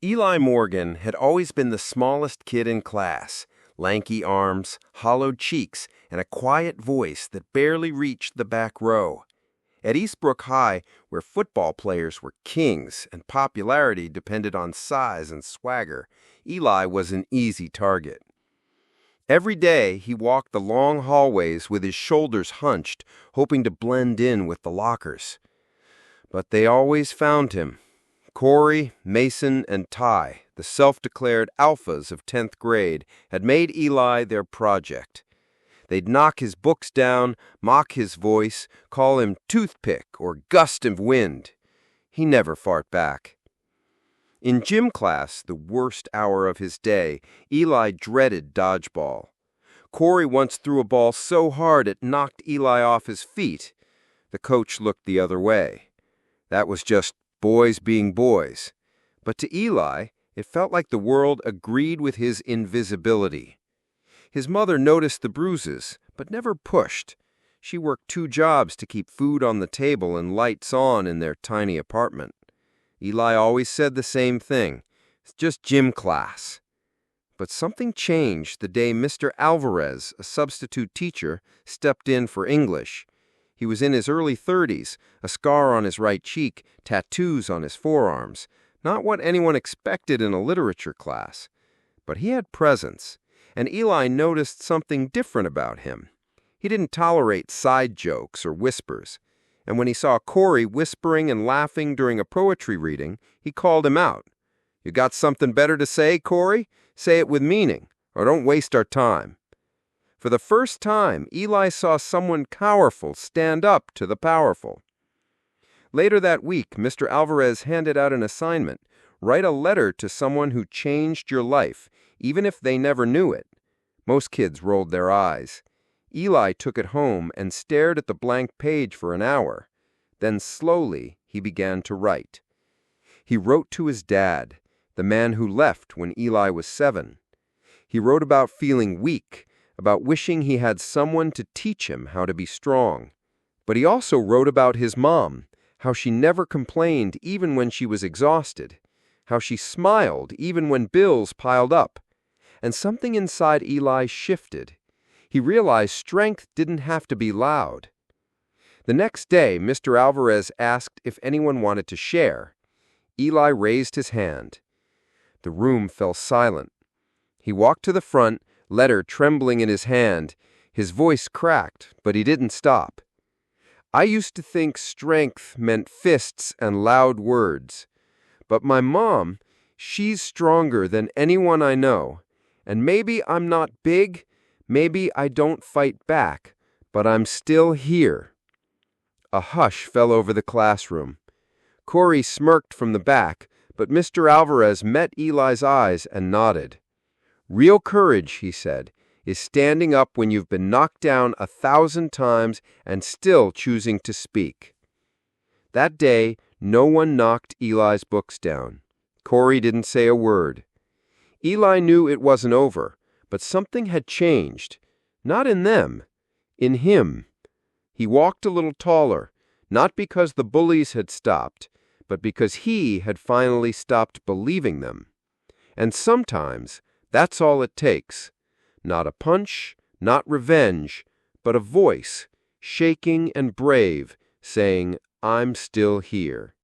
Eli Morgan had always been the smallest kid in class, lanky arms, hollowed cheeks, and a quiet voice that barely reached the back row. At Eastbrook High, where football players were kings and popularity depended on size and swagger, Eli was an easy target. Every day, he walked the long hallways with his shoulders hunched, hoping to blend in with the lockers. But they always found him. Corey, Mason, and Ty, the self-declared alphas of 10th grade, had made Eli their project. They'd knock his books down, mock his voice, call him toothpick or gust of wind. He never fought back. In gym class, the worst hour of his day, Eli dreaded dodgeball. Corey once threw a ball so hard it knocked Eli off his feet. The coach looked the other way. That was just boys being boys. But to Eli, it felt like the world agreed with his invisibility. His mother noticed the bruises, but never pushed. She worked 2 jobs to keep food on the table and lights on in their tiny apartment. Eli always said the same thing. It's just gym class. But something changed the day Mr. Alvarez, a substitute teacher, stepped in for English. He was in his early 30s, a scar on his right cheek, tattoos on his forearms. Not what anyone expected in a literature class. But he had presence, and Eli noticed something different about him. He didn't tolerate side jokes or whispers. And when he saw Corey whispering and laughing during a poetry reading, he called him out. "You got something better to say, Corey? Say it with meaning, or don't waste our time." For the first time, Eli saw someone powerful stand up to the powerful. Later that week, Mr. Alvarez handed out an assignment. Write a letter to someone who changed your life, even if they never knew it. Most kids rolled their eyes. Eli took it home and stared at the blank page for an hour. Then slowly, he began to write. He wrote to his dad, the man who left when Eli was 7. He wrote about feeling weak, about wishing he had someone to teach him how to be strong. But he also wrote about his mom, how she never complained even when she was exhausted, how she smiled even when bills piled up. And something inside Eli shifted. He realized strength didn't have to be loud. The next day, Mr. Alvarez asked if anyone wanted to share. Eli raised his hand. The room fell silent. He walked to the front, letter trembling in his hand. His voice cracked, but he didn't stop. "I used to think strength meant fists and loud words. But my mom, she's stronger than anyone I know. And maybe I'm not big, maybe I don't fight back, but I'm still here." A hush fell over the classroom. Corey smirked from the back, but Mr. Alvarez met Eli's eyes and nodded. "Real courage," he said, "is standing up when you've been knocked down 1,000 times and still choosing to speak." That day, no one knocked Eli's books down. Corey didn't say a word. Eli knew it wasn't over, but something had changed. Not in them, in him. He walked a little taller, not because the bullies had stopped, but because he had finally stopped believing them. And sometimes, that's all it takes. Not a punch, not revenge, but a voice, shaking and brave, saying, "I'm still here."